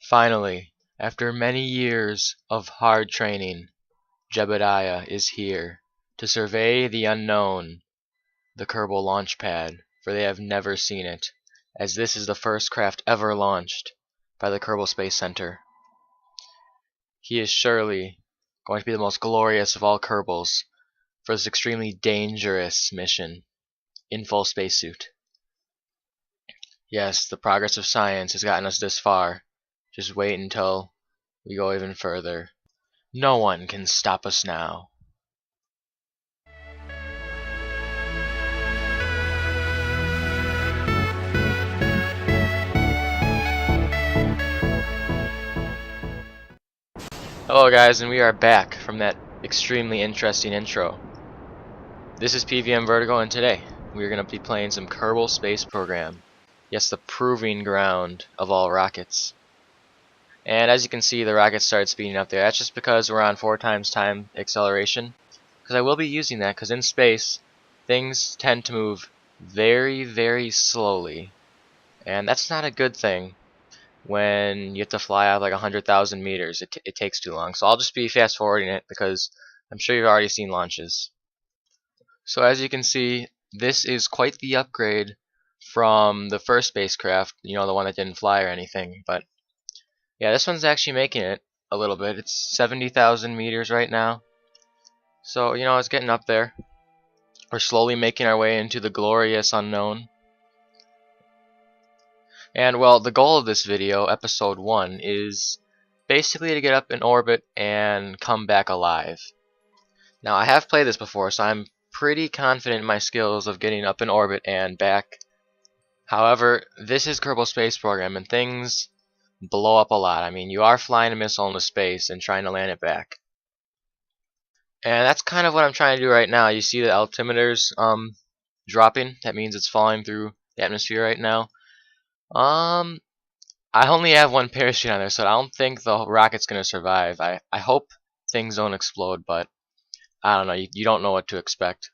Finally, after many years of hard training, Jebediah is here to survey the unknown, the Kerbal launch pad, for they have never seen it, as this is the first craft ever launched by the Kerbal Space Center. He is surely going to be the most glorious of all Kerbals for this extremely dangerous mission in full spacesuit. Yes, the progress of science has gotten us this far. Just wait until we go even further. No one can stop us now. Hello guys, and we are back from that extremely interesting intro. This is PVM Vertigo, and today we are going to be playing some Kerbal Space Program. Yes, the proving ground of all rockets. And as you can see, the rockets started speeding up there. That's just because we're on 4 times time acceleration. Because I will be using that, because in space, things tend to move very, very slowly. And that's not a good thing when you have to fly out like 100,000 meters. It takes too long. So I'll just be fast forwarding it, because I'm sure you've already seen launches. So as you can see, this is quite the upgrade from the first spacecraft, you know, the one that didn't fly or anything. But yeah, this one's actually making it a little bit. It's 70,000 meters right now. So, you know, it's getting up there. We're slowly making our way into the glorious unknown. And, well, the goal of this video, episode 1, is basically to get up in orbit and come back alive. Now, I have played this before, so I'm pretty confident in my skills of getting up in orbit and back. However, this is Kerbal Space Program, and things blow up a lot. I mean, you are flying a missile into space and trying to land it back. And that's kind of what I'm trying to do right now. You see the altimeter's dropping. That means it's falling through the atmosphere right now. I only have one parachute on there, so I don't think the rocket's gonna survive. I hope things don't explode, but I don't know. You don't know what to expect.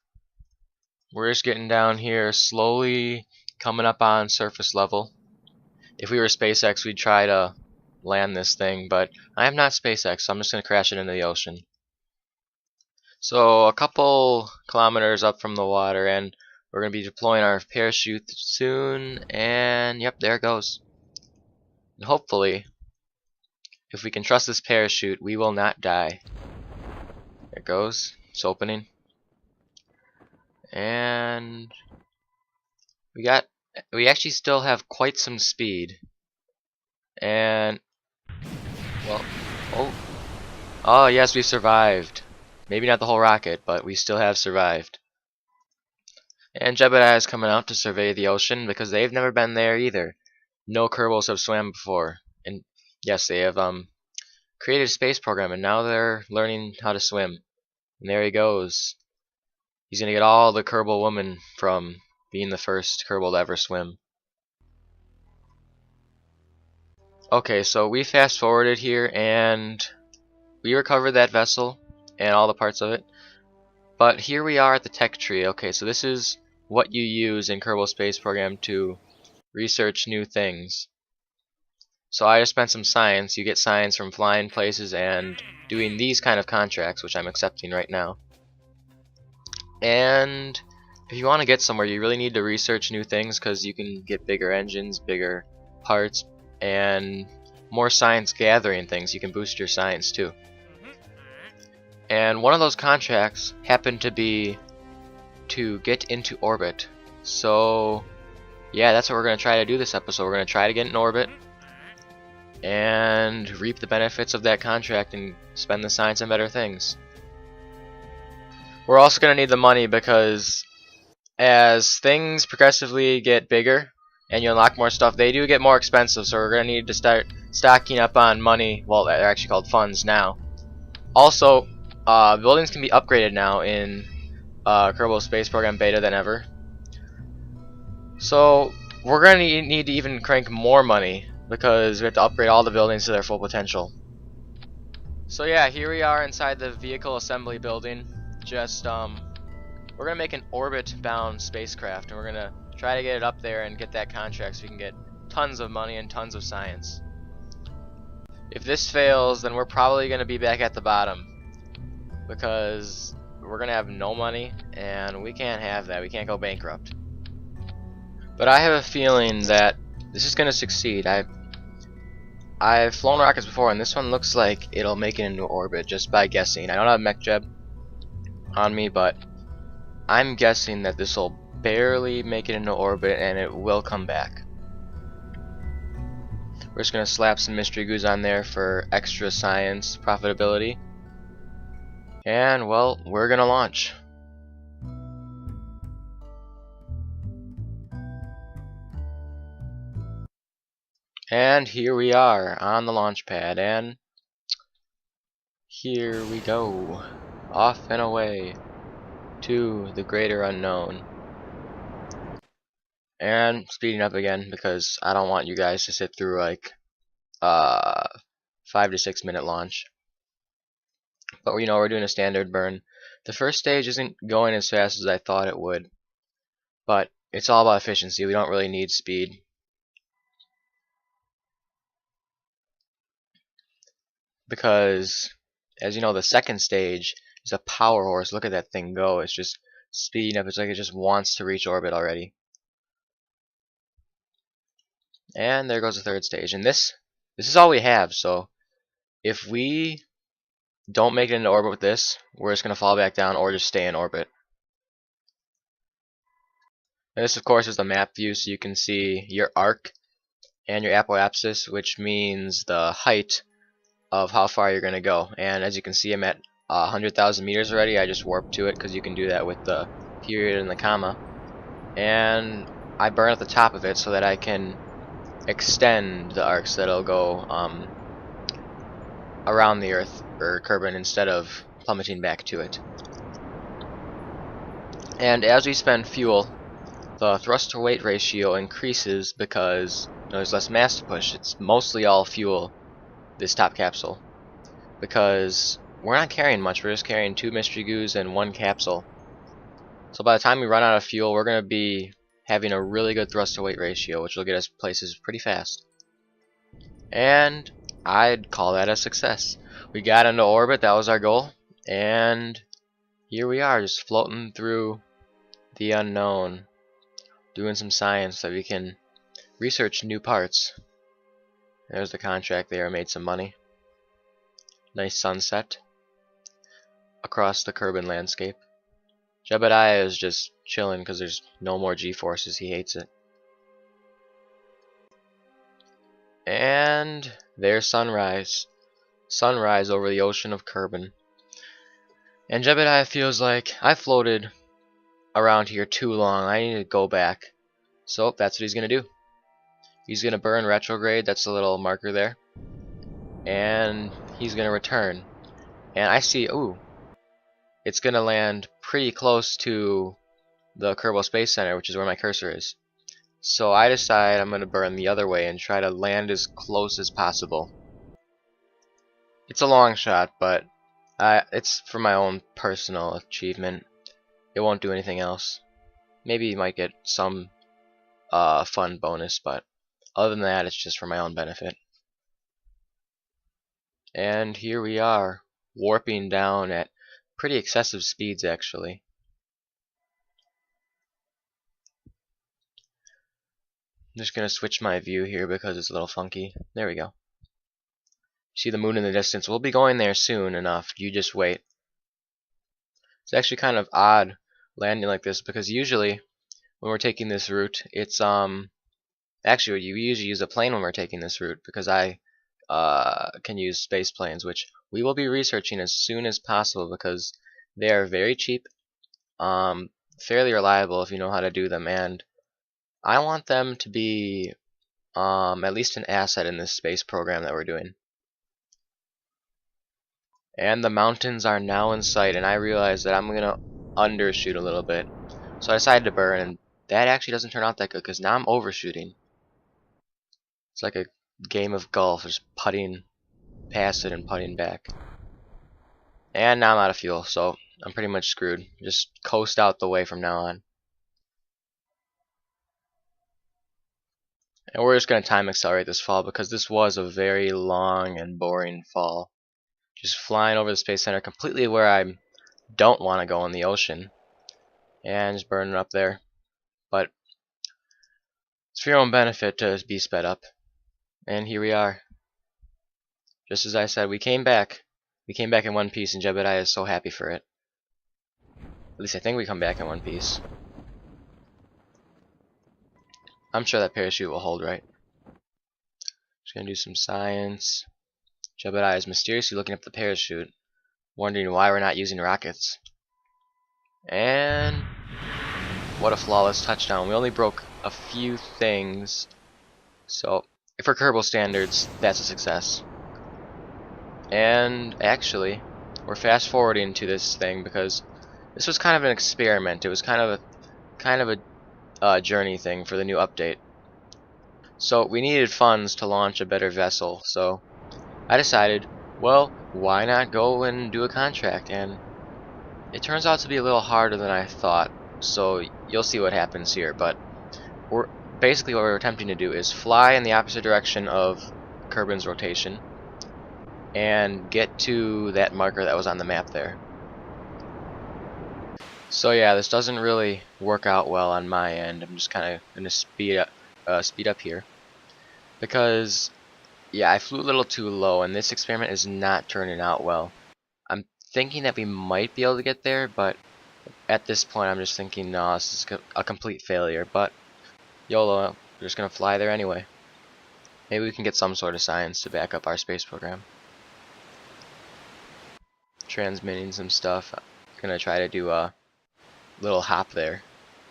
We're just getting down here, slowly coming up on surface level. If we were SpaceX, we'd try to land this thing, but I am not SpaceX, so I'm just going to crash it into the ocean. So a couple kilometers up from the water, and we're going to be deploying our parachute soon, and yep, there it goes. And hopefully, if we can trust this parachute, we will not die. There it goes. It's opening. And we actually still have quite some speed. And well, oh yes, we survived. Maybe not the whole rocket, but we still have survived. And Jebediah is coming out to survey the ocean because they've never been there either. No Kerbals have swam before. And yes, they have created a space program, and now they're learning how to swim. And there he goes. He's gonna get all the Kerbal women from being the first Kerbal to ever swim. Okay, so we fast forwarded here, and we recovered that vessel and all the parts of it. But here we are at the tech tree. Okay, so this is what you use in Kerbal Space Program to research new things. So I just spent some science. You get science from flying places and doing these kind of contracts, which I'm accepting right now. And if you want to get somewhere, you really need to research new things, because you can get bigger engines, bigger parts, and more science gathering things. You can boost your science too. And one of those contracts happened to be to get into orbit. So yeah, that's what we're going to try to do this episode. We're going to try to get in orbit and reap the benefits of that contract and spend the science on better things. We're also going to need the money, because as things progressively get bigger and you unlock more stuff, they do get more expensive, so we're going to need to start stocking up on money. Well, they're actually called funds now. Also, buildings can be upgraded now in Kerbal Space Program Beta than ever. So we're going to need to even crank more money, because we have to upgrade all the buildings to their full potential. So yeah, here we are inside the vehicle assembly building. Just we're gonna make an orbit-bound spacecraft, and we're gonna try to get it up there and get that contract so we can get tons of money and tons of science. If this fails, then we're probably going to be back at the bottom, because we're going to have no money, and we can't have that. We can't go bankrupt. But I have a feeling that this is going to succeed. I've flown rockets before, and this one looks like it'll make it into orbit just by guessing. I don't have mech jeb on me, but I'm guessing that this will barely make it into orbit, and it will come back. We're just going to slap some mystery goos on there for extra science profitability. And, well, we're going to launch. And here we are on the launch pad, and here we go. Off and away to the greater unknown. And speeding up again because I don't want you guys to sit through like 5 to 6 minute launch. But you know, we're doing a standard burn. The first stage isn't going as fast as I thought it would, but it's all about efficiency. We don't really need speed. Because, as you know, the second stage is a power horse. Look at that thing go. It's just speeding up. It's like it just wants to reach orbit already. And there goes the third stage. And this is all we have. So if we don't make it into orbit with this, we're just going to fall back down or just stay in orbit. And this, of course, is the map view, so you can see your arc and your apoapsis, which means the height of how far you're going to go. And as you can see, I'm at 100,000 meters already. I just warped to it because you can do that with the period and the comma. And I burn at the top of it so that I can extend the arc so that it'll go around the Earth or Kerbin instead of plummeting back to it. And as we spend fuel, the thrust to weight ratio increases because there's less mass to push. It's mostly all fuel, this top capsule, because we're not carrying much. We're just carrying 2 mystery goos and 1 capsule. So by the time we run out of fuel, we're going to be having a really good thrust to weight ratio, which will get us places pretty fast. And I'd call that a success. We got into orbit, that was our goal, and here we are, just floating through the unknown, doing some science so we can research new parts. There's the contract there, made some money. Nice sunset across the Kerbin landscape. Jebediah is just chilling because there's no more G-forces, he hates it. And there's sunrise. Sunrise over the ocean of Kerbin. And Jebediah feels like I floated around here too long. I need to go back. So that's what he's going to do. He's going to burn retrograde. That's the little marker there. And he's going to return. And I see, ooh, it's going to land pretty close to the Kerbal Space Center, which is where my cursor is. So I decide I'm going to burn the other way and try to land as close as possible. It's a long shot, but it's for my own personal achievement. It won't do anything else. Maybe you might get some fun bonus, but other than that, it's just for my own benefit. And here we are, warping down at pretty excessive speeds, actually. I'm just going to switch my view here because it's a little funky. There we go. See the moon in the distance. We'll be going there soon enough. You just wait. It's actually kind of odd landing like this because usually when we're taking this route, it's actually you usually use a plane when we're taking this route because I can use space planes, which we will be researching as soon as possible because they are very cheap, fairly reliable if you know how to do them, and I want them to be at least an asset in this space program that we're doing. And the mountains are now in sight, and I realize that I'm going to undershoot a little bit. So I decided to burn, and that actually doesn't turn out that good, because now I'm overshooting. It's like a game of golf, just putting past it and putting back. And now I'm out of fuel, so I'm pretty much screwed. Just coast out the way from now on. And we're just going to time accelerate this fall because this was a very long and boring fall. Just flying over the Space Center completely where I don't want to go in the ocean. And just burning up there. But it's for your own benefit to be sped up. And here we are. Just as I said, we came back. We came back in one piece, and Jebediah is so happy for it. At least I think we come back in one piece. I'm sure that parachute will hold, right? Just gonna do some science. Jebediah is mysteriously looking up the parachute, wondering why we're not using rockets. And what a flawless touchdown. We only broke a few things. So, for Kerbal standards, that's a success. And actually, we're fast forwarding to this thing because this was kind of an experiment. It was kind of a journey thing for the new update. So we needed funds to launch a better vessel. So I decided, well, why not go and do a contract? And it turns out to be a little harder than I thought. So you'll see what happens here. But basically what we're attempting to do is fly in the opposite direction of Kerbin's rotation and get to that marker that was on the map there. So yeah, this doesn't really work out well on my end. I'm just kind of gonna speed up here because yeah, I flew a little too low, and this experiment is not turning out well. I'm thinking that we might be able to get there, but at this point, I'm just thinking, no, this is a complete failure. But YOLO, we're just gonna fly there anyway. Maybe we can get some sort of science to back up our space program. Transmitting some stuff. Gonna try to do a little hop there,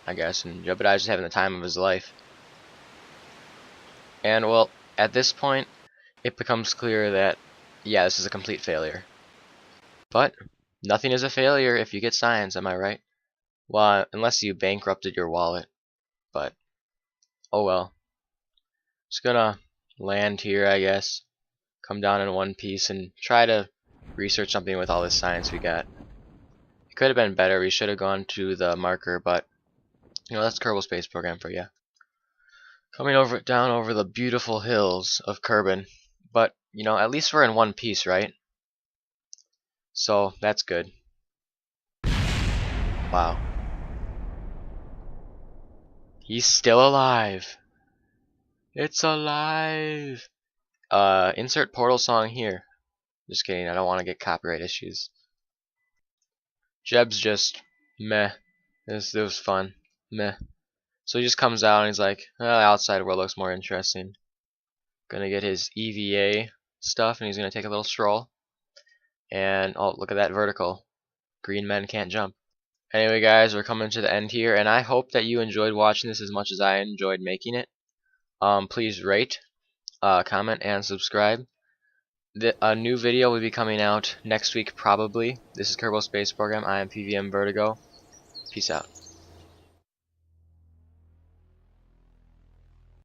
I guess, and Jebediah's just having the time of his life. And well, at this point, it becomes clear that yeah, this is a complete failure. But nothing is a failure if you get science, am I right? Well, unless you bankrupted your wallet. But oh well. Just gonna land here, I guess. Come down in one piece and try to research something with all this science we got. It could have been better. We should have gone to the marker, but you know, that's Kerbal Space Program for you. Coming down over the beautiful hills of Kerbin. But, you know, at least we're in one piece, right? So, that's good. Wow. He's still alive. It's alive. Insert portal song here. Just kidding, I don't want to get copyright issues. Jeb's just meh. This was fun. Meh. So he just comes out and he's like, well, the outside world looks more interesting. Gonna get his EVA stuff and he's gonna take a little stroll. And oh, look at that vertical. Green men can't jump. Anyway guys, we're coming to the end here, and I hope that you enjoyed watching this as much as I enjoyed making it. Please rate, comment, and subscribe. A new video will be coming out next week probably. This is Kerbal Space Program. I am PVM Vertigo. Peace out.